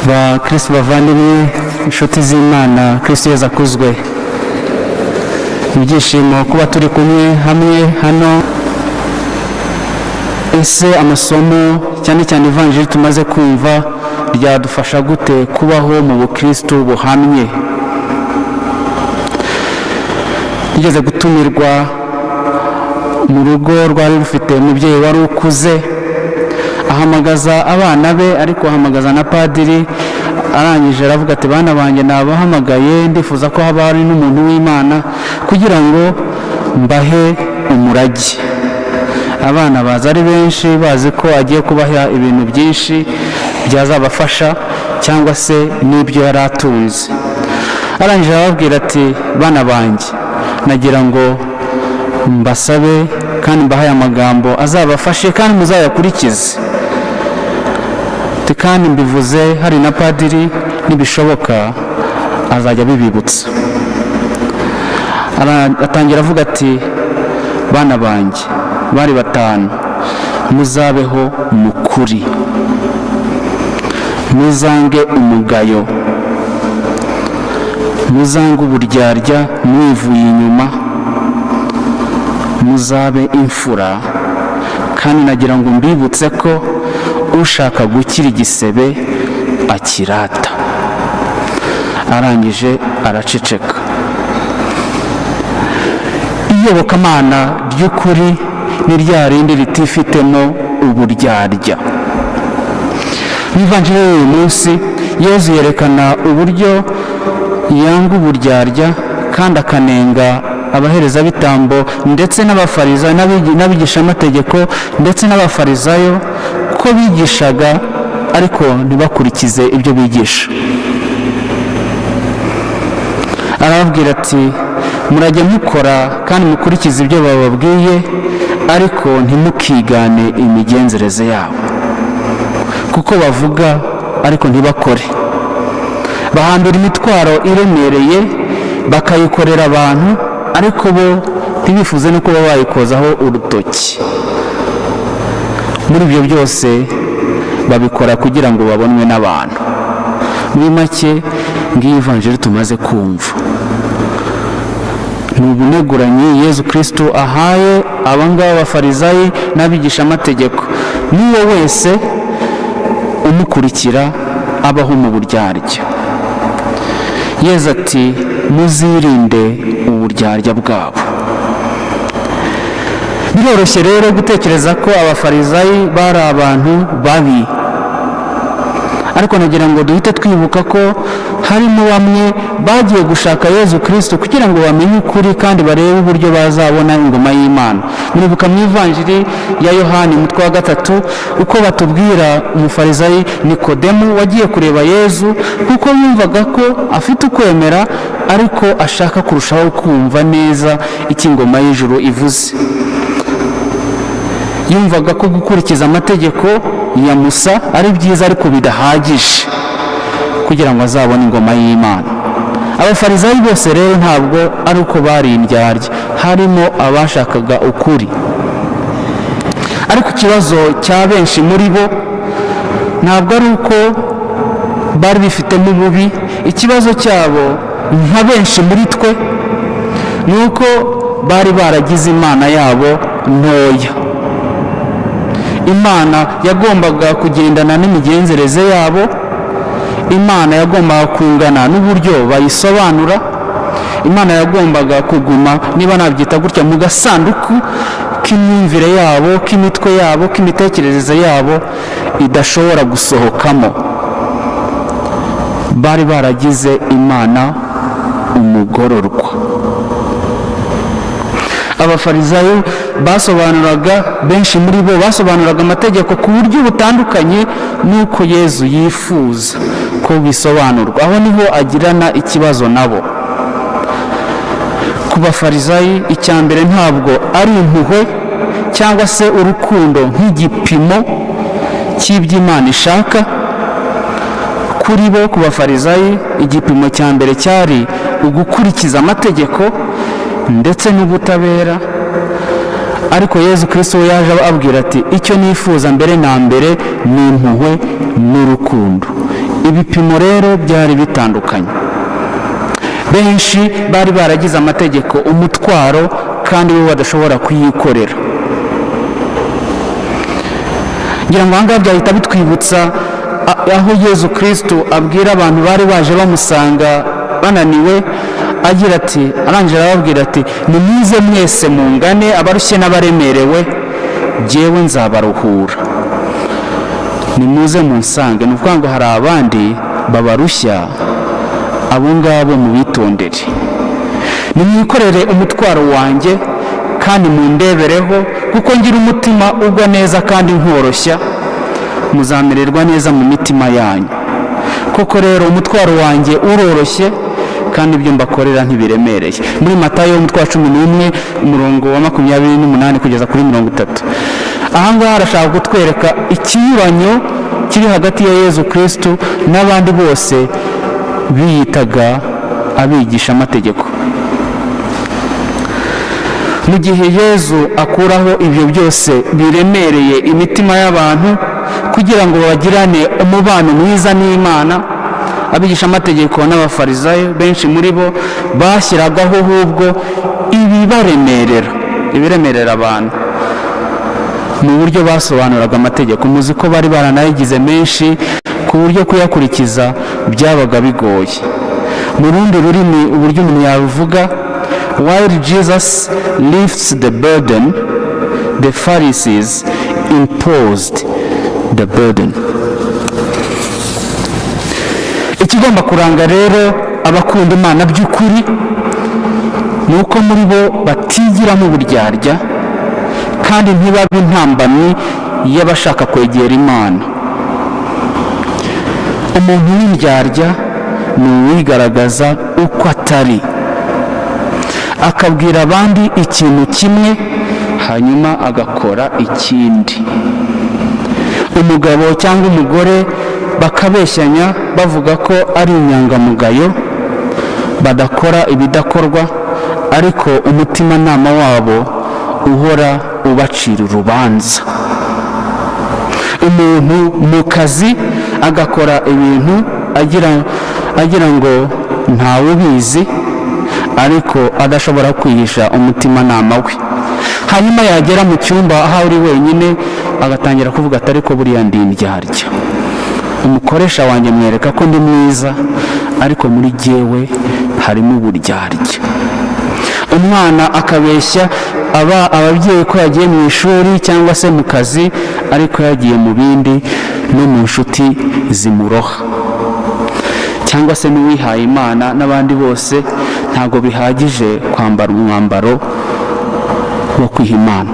ba Kristo bavandimwe, inshuti z'Imana, Kristo Yesu akuzwe. Ibyishimo kuba turi kumwe hamwe hano. Ese amasomo cyane cyane ivanjiri tumaze kumva ryadufasha gute kubaho mu bukristo buhamye? Ngeze gutumirwa mu rugo rwari rufite umubyeyi wari ukuze, ahamagaza abana be, ariko ahamagaza na padiri. Arangije aravuga ati, bana banjye nabahamagaye, ndifuza ko haba hari n'umuntu w'Imana kugira ngo mbahe umurage. Abana baza ari benshi bazi ko agiye kubaha ibintu byinshi byazabafasha cyangwa se n'ibyo yari atunze. Arangije arababwira ati, bana banjye, nagira ngo mbasabe kandi mbahaye amagambo azabafashe kandi muzayakurikize. Kandi mbivuze hari na padiri, nibishoboka azajya bibibutsa. Atangira avuga ati, bana banjye bari batanu, muzabeho mu kuri, muzange umugayo, muzange uburyarya mwivuye inyuma, muzabe imfura. Kandi nagira ngo mbibutse ko ushaka gukira igisebe akirata. Arangije araceceka. Iyobokamana ry'ukuri ni rya rindi ritifitemo uburyarya. Ivanjiri y'uyu munsi Yezu yerekana uburyo yanga uburyarya kandi akanenga abaherezabitambo ndetse n'abafarizayo n'abigishamategeko ndetse n'abafarizayo ko bigishaga ariko ntibakurikize ibyo bigisha. Arababwira ati, murajya mukora kandi mukurikize ibyo bababwiye, ariko ntimukigane imigenzereze yabo, kuko bavuga ariko ntibakore. Bahambira imitwaro iremereye bakayikorera abantu, ariko bo ntibifuze no kuba bayikozaho urutoki. Muri ibyo byose babikora kugira ngo babonwe n'abantu. Muri make ngiyi ivanjiri tumaze kumva ni ubuneguranyi Yezu Kristo ahaye abangaba b'abafarizayi n'abigishamategeko. N'uwo wese umukurikira abaho mu buryarya. Yezu ati, muzirinde uburyarya bwabo. Biroroshye rero gutekereza ko abafarizayi bari abantu babi, ariko nagira ngo duhite twibuka ko harimo bamwe bagiye gushaka Yezu Kristo kugira ngo bamenye ukuri kandi barebe uburyo bazabona ingoma y'Imana. Muribuka mu ivanjiri ya Yohani umutwe wa 3 uko batubwira umufarizayi Nikodemu wagiye kureba Yezu kuko yumvaga ko afite ukwemera, ariko ashaka kurushaho kumva neza icyo ingoma y'ijuru ivuze. Yumvaga ko gukurikiza amategeko ya Musa ari byiza ariko bidahagije kugira ngo azabone ingoma y'Imana. Abafarizayi bose rero ntabwo ari uko bari indyarya, harimo abashakaga ukuri. Ariko ikibazo cya benshi muri bo ntabwo ari uko bari bifitemo ububi. Ikibazo cyabo nka benshi muri twe ni uko bari baragize imana yabo ntoya. Imana yagombaga kugendana n'imigenzereze yabo. Imana yagombaga kungana n'uburyo bayisobanura. Imana yagombaga kuguma, niba nabyita gutya, mu gasanduku k'imyumvire yabo, k'imitwe yabo, k'imitekerereze yabo idashobora gusohokamo. Bari baragize Imana umugororwa. Abafarizayo basobanuraga, benshi muri bo basobanuraga amategeko ku buryo butandukanye n'uko Yezu yifuza ko bisobanurwa. Aho niho agirana ikibazo nabo. Ku bafarizayi icya mbere ntabwo ari impuhwe cyangwa se urukundo nk'igipimo cy'iby'Imana ishaka. Kuri bo, ku bafarizayi, igipimo cya mbere cyari ugukurikiza amategeko ndetse n'ubutabera. Ariko Yezu Kristo yaje ababwira ati, icyo nifuza mbere na mbere ni impuhwe n'urukundo. ibipimo rero byari bitandukanye. Benshi bari baragize amategeko umutwaro kandi bo badashobora kuyikorera. ngira ngo ahangaha byahita bitwibutsa aho Yezu Kristo abwira abantu bari baje bamusanga bananiwe, agira ati, arangije arababwira ati, nimuze mwese mungane abarushye n'abaremerewe, jyewe nzabaruhura. Nimuze munsange. Ni ukuvuga ngo hari abandi babarushya, abo ngabo mubitondere. Nimwikorere umutwaro wanjye kandi mundebereho, kuko ngira umutima ugwa neza kandi nkoroshya, muzamererwa neza mu mitima yanyu. Koko rero umutwaro wanjye uroroshye kandi ibyo mbakorera ntibiremereye. Muri Matayo umutwe wa 11 umurongo wa 28 kugeza kuri 30. Ahangaha arashaka kutwereka ikinyuranyo kiri hagati ya Yezu Kristo n'abandi bose biyitaga abigisha amategeko. Mu gihe Yezu akuraho ibyo byose biremereye imitima y'abantu kugira ngo bagirane umubano mwiza n'Imana, abigisha amategeko n'abafarisayo benshi muri bo bashyiragaho ahubwo ibiremerera abantu mu buryo basobanuraga amategeko. Muzi ko bari baranayigize menshi ku buryo kuyakurikiza byabaga bigoye. Mu rundi rurimi uburyo umuntu yabivuga, while Jesus lifts the burden, the Pharisees imposed the burden. Ikigomba kuranga rero abakunda Imana by'ukuri ni uko muri bo batigiramo uburyarya kandi ntibabe intambamyi y'abashaka kwegera Imana. Umuntu w'indyarya ni uwigaragaza uko atari, akabwira abandi ikintu kimwe hanyuma agakora ikindi. Umugabo cyangwa umugore bakabeshyanya bavuga ko ari inyangamugayo, badakora ibidakorwa, ariko umutimanama wabo uhora ubacira urubanza. Umuntu mu kazi agakora ibintu agira ngo ntawe ubizi, ariko adashobora kwihisha umutimanama we. Hanyuma yagera mu cyumba aho uri wenyine agatangira kuvuga ati, ariko buriya ndi indyarya, umukoresha wanjye mwereka ko ndi mwiza, ariko muri jyewe harimo uburyarya. Umwana akabeshya ababyeyi ko yagiye mu ishuri cyangwa se mu kazi, ariko yagiye mu bindi no mu nshuti zimuroha. Cyangwa se n'uwihaye Imana n'abandi bose ntabwo bihagije kwambara umwambaro wo kwiha Imana.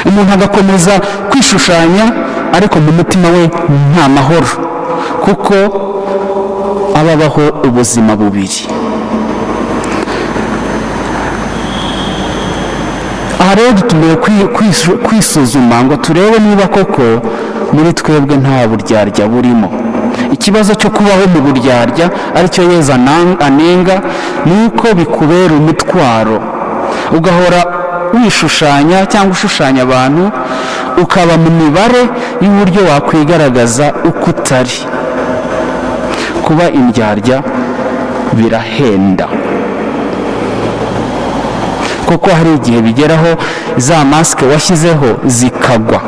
Umuntu agakomeza kwishushanya, ariko mu mutima we nta mahoro, kuko ababaho ubuzima bubiri. Aha rero dutumiwe kwisuzuma ngo turebe niba koko muri twebwe nta buryarya burimo. Ikibazo cyo kubaho mu buryarya aricyo Yezu anenga ni uko bikubera umutwaro, ugahora wishushanya cyangwa ushushanya abantu, ukaba mu mibare y'uburyo wakwigaragaza uko utari. Kuba indyarya birahenda, kuko hari igihe bigeraho za masike washyizeho zikagwa,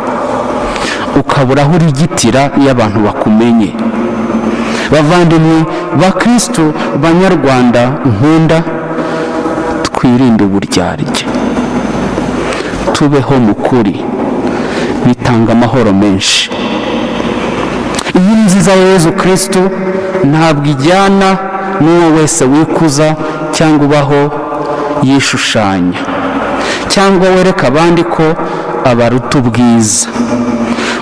ukabura aho urigitira iyo abantu bakumenye. Bavandimwe ba Kristo, Banyarwanda nkunda, twirinde uburyarya, tubeho mu kuri, bitanga amahoro menshi. Inkuru nziza ya Yezu Kristo ntabwo ijyana n'uwo wese wikuza cyangwa ubaho yishushanya cyangwa wereka abandi ko abaruta ubwiza.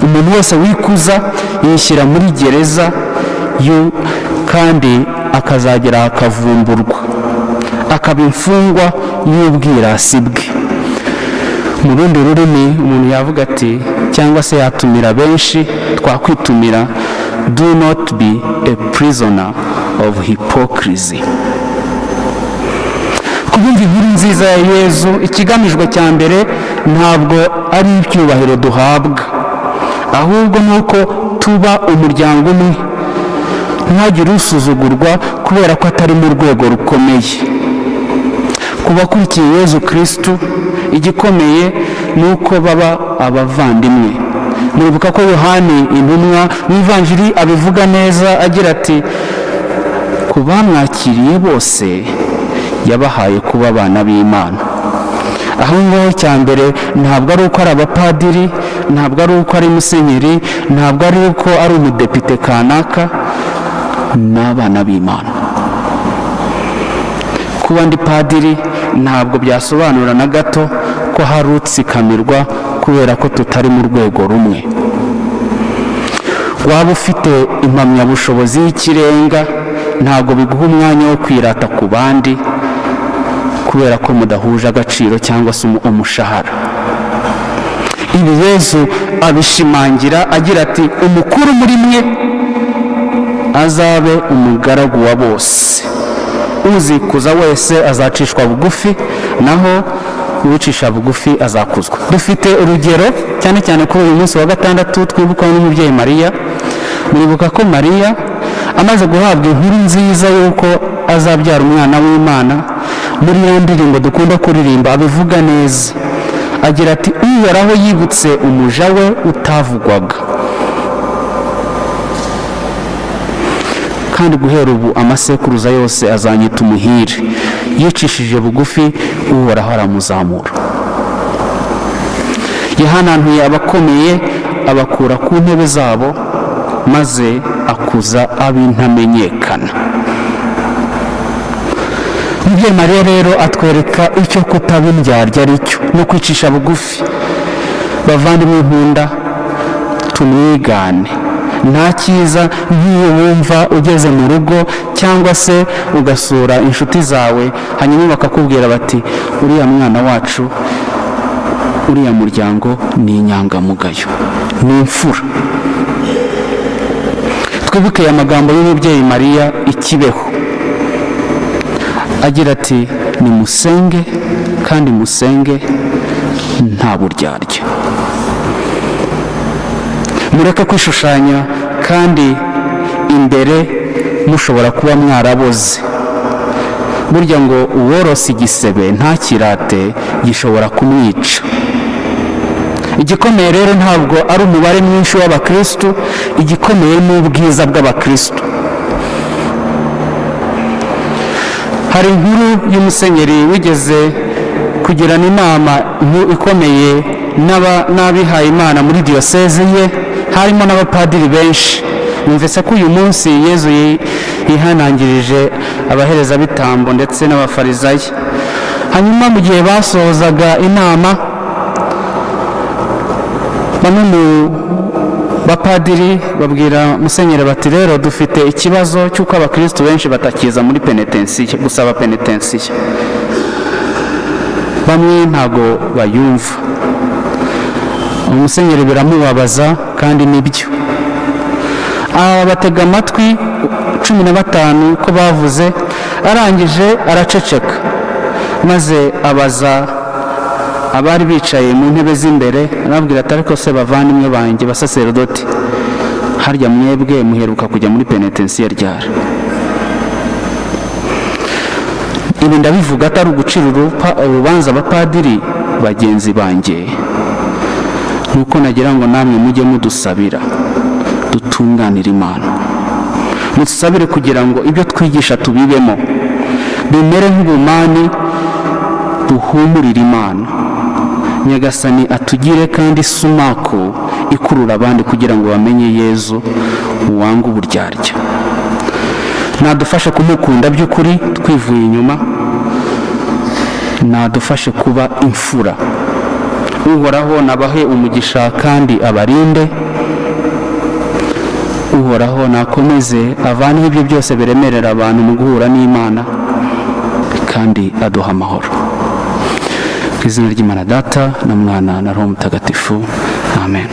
Umuntu wese wikuza yishyira muri gereza kandi akazagera akavumburwa, akaba imfungwa y'ubwirasi bwe. Mu rundi rurimi umuntu yavuga ati, cyangwa se yatumira benshi, twakwitumira, do not be a prisoner of hypocrisy. Kubumva inkuru nziza ya Yezu, ikigamijwe cya mbere ntabwo ari icyubahiro duhabwa, ahubwo ni uko tuba umuryango umwe, ntihagire usuzugurwa kubera ko atari mu rwego rukomeye. Ku bakurikiye Yezu Kristu, igikomeye ni uko baba abavandimwe. Muribuka ko Yohani intumwa mu ivanjiri abivuga neza agira ati, ku bamwakiriye bose yabahaye kuba abana b'Imana. Aho ngaho cya mbere ntabwo ari uko ari abapadiri, ntabwo ari uko ari musenyeri, ntabwo ari uko ari umudepite kanaka, n'abana b'Imana. Kuba ndi padiri ntabwo byasobanura na gato ko hari utsikamirwa kubera ko tutari mu rwego rumwe. Waba ufite impamyabushobozi y'ikirenga, ntabwo biguha umwanya wo kwirata ku bandi kubera ko mudahuje agaciro cyangwa se umushahara. Ibi Yezu abishimangira agira ati, umukuru muri mwe azabe umugaragu wa bose, uzikuza wese azacishwa bugufi, naho uwicisha bugufi azakuzwa. Dufite urugero cyane cyane kuri uyu munsi wa gatandatu twibuka n'umubyeyi Mariya. Muribuka ko Mariya amaze guhabwa inkuru nziza y'uko azabyara umwana w'Imana, muri iyo ndirimbo dukunda kuririmba abivuga neza, agira ati, uhoraho yibutse umuja we utavugwaga. Kandi guhera ubu amasekuruza yose azanyita umuhire, yicishije bugufi uhoraho aramuzamura. Yahanantuye abakomeye abakura ku ntebe zabo, maze akuza ab'intamenyekana. Umubyeyi Mariya rero atwereka icyo kutaba indyarya ari cyo, no kwicisha bugufi. Bavandimwe nkunda, tumwigane. Nta cyiza nk'iyo wumva ugeze mu rugo cyangwa se ugasura inshuti zawe, hanyuma bakakubwira bati, uriya mwana wacu, uriya muryango ni inyangamugayo, ni imfura. Twibuke amagambo y'umubyeyi Mariya ikibeho, agira ati, nimusenge kandi musenge nta buryarya. Mureke kwishushanya kandi imbere mushobora kuba mwaraboze. Burya ngo uworose igisebe ntakirate gishobora kumwica. Igikomeye rero ntabwo ari umubare mwinshi w'abakristu, igikomeye ni ubwiza bw'abakristu. Hari inkuru y'umusenyeri wigeze kugirana inama ikomeye n'abihaye Imana muri diyoseze ye, harimo n'abapadiri benshi. Numvise ko uyu munsi Yezu yihanangirije abaherezabitambo ndetse n'abafarisayo. Hanyuma mu gihe basohozaga inama, bamwe mu bapadiri babwira musenyeri bati, rero dufite ikibazo cy'uko abakristu benshi batakiza muri penetensiya, gusaba penetensiya. Bamwe ntago bayumva. Umusenyeri biramubabaza kandi nibyo. Batega amatwi 15 ko bavuze, arangije araceceka, maze abaza abari bicaye mu ntebe z'imbere, arababwira ati, ariko se bavandimwe banjye basaserdoti, harya mwebwe muheruka kujya muri penetensiya ryari? Ibi ndabivuga atari ugucira urubanza abapadiri bagenzi banjye, nuko nagira ngo namwe mujye mudusabira dutunganira Imana. Mutusabire kugira ngo ibyo twigisha tubibemo, bimere nk'ubumani buhumurira Imana. Nyagasani atugire kandi sumaku ikurura abandi kugira ngo bamenye Yezu uwanga uburyarya. Nadufashe kumukunda by'ukuri twivuye inyuma, nadufashe kuba imfura. Uhoraho nabahe umugisha kandi abarinde. Uhoraho nakomeze avaneho ibyo byose biremerera abantu mu guhura n'Imana, kandi aduha amahoro. Ku izina ry'Imana Data na Mwana na Roho Mutagatifu, amen.